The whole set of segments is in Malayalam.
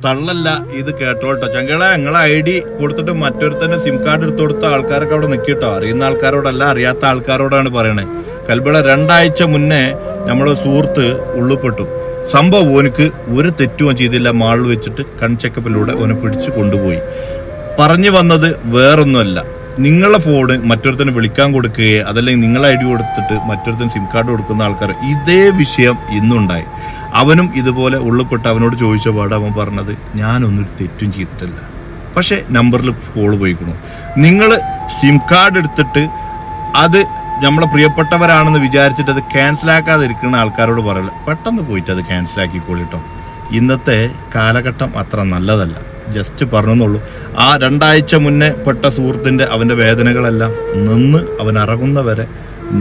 തള്ളല്ല, ഇത് കേട്ടോട്ടോ ചങ്കളെ. നിങ്ങളെ ID കൊടുത്തിട്ട് മറ്റൊരുത്തന്നെ സിം കാർഡ് എടുത്തു കൊടുത്ത ആൾക്കാരൊക്കെ അവിടെ നിൽക്കിട്ടോ. അറിയുന്ന ആൾക്കാരോടല്ല, അറിയാത്ത ആൾക്കാരോടാണ് പറയണേ. കൽബിള 2 ആഴ്ച മുന്നേ നമ്മളെ സുഹൃത്ത് ഉള്ളിപ്പെട്ടു. സംഭവം ഓനക്ക് ഒരു തെറ്റും ചെയ്തില്ല. മാളിൽ വെച്ചിട്ട് കൺചെക്കപ്പിലൂടെ ഓനെ പിടിച്ചു കൊണ്ടുപോയി. പറഞ്ഞു വന്നത് വേറൊന്നുമല്ല, നിങ്ങളെ ഫോണ് മറ്റൊരുത്തന് വിളിക്കാൻ കൊടുക്കുകയോ അതല്ലെങ്കിൽ നിങ്ങളെ ID കൊടുത്തിട്ട് മറ്റൊരുത്തന് സിം കാർഡ് കൊടുക്കുന്ന ആൾക്കാർ ഇതേ വിഷയം ഇന്നുണ്ടായി. അവനും ഇതുപോലെ ഉള്ളിപ്പെട്ട് അവനോട് ചോദിച്ച പാട് അവൻ പറഞ്ഞത് ഞാനൊന്നും തെറ്റും ചെയ്തിട്ടില്ല, പക്ഷെ നമ്പറിൽ കോൾ പോയിക്കണു. നിങ്ങൾ സിം കാർഡ് എടുത്തിട്ട് അത് നമ്മളെ പ്രിയപ്പെട്ടവരാണെന്ന് വിചാരിച്ചിട്ട് അത് ക്യാൻസലാക്കാതെ ഇരിക്കുന്ന ആൾക്കാരോട് പറയില്ല, പെട്ടെന്ന് പോയിട്ട് അത് ക്യാൻസലാക്കിക്കോളിട്ടോ. ഇന്നത്തെ കാലഘട്ടം അത്ര നല്ലതല്ല. ജസ്റ്റ് പറഞ്ഞെന്നുള്ളൂ. ആ 2 ആഴ്ച മുന്നേ പെട്ട സുഹൃത്തിൻ്റെ അവൻ്റെ വേദനകളെല്ലാം നിന്ന് അവൻ ഇറങ്ങുന്നവരെ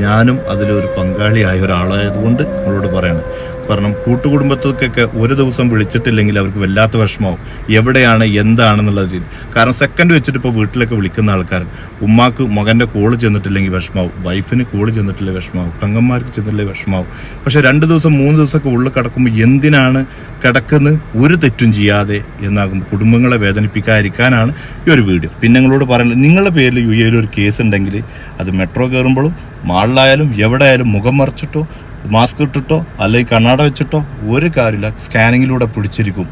ഞാനും അതിലൊരു പങ്കാളിയായ ഒരാളായതുകൊണ്ട് നമ്മളോട് പറയണം. കാരണം കൂട്ടുകുടുംബത്തിലേക്കൊക്കെ ഒരു ദിവസം വിളിച്ചിട്ടില്ലെങ്കിൽ അവർക്ക് വല്ലാത്ത വിഷമാവും. എവിടെയാണ് എന്താണെന്നുള്ള രീതി. കാരണം സെക്കൻഡ് വെച്ചിട്ട് ഇപ്പോൾ വീട്ടിലൊക്കെ വിളിക്കുന്ന ആൾക്കാർ, ഉമ്മാക്ക് മകൻ്റെ കോള് ചെന്നിട്ടില്ലെങ്കിൽ വിഷമാവും, വൈഫിന് കോള് ചെന്നിട്ടില്ലെങ്കിൽ വിഷമാവും, പെങ്ങന്മാർക്ക് ചെന്നിട്ടില്ലെങ്കിൽ വിഷമാവും. പക്ഷെ 2 ദിവസം 3 ദിവസമൊക്കെ ഉള്ളിൽ കിടക്കുമ്പോൾ എന്തിനാണ് കിടക്കുന്നത് ഒരു തെറ്റും ചെയ്യാതെ എന്നാകുമ്പോൾ കുടുംബങ്ങളെ വേദനിപ്പിക്കാതിരിക്കാനാണ് ഈ ഒരു വീഡിയോ. പിന്നെ നിങ്ങളോട് പറയുന്നത്, നിങ്ങളുടെ പേരിൽ UAE ഒരു കേസ് ഉണ്ടെങ്കിൽ അത് മെട്രോ കയറുമ്പോഴും മാളിലായാലും എവിടെ ആയാലും മുഖം മറച്ചിട്ടോ മാസ്ക് ഇട്ടിട്ടോ അല്ലെങ്കിൽ കണ്ണാട വെച്ചിട്ടോ ഒരു കാര്യമില്ല, സ്കാനിങ്ങിലൂടെ പിടിച്ചിരിക്കും.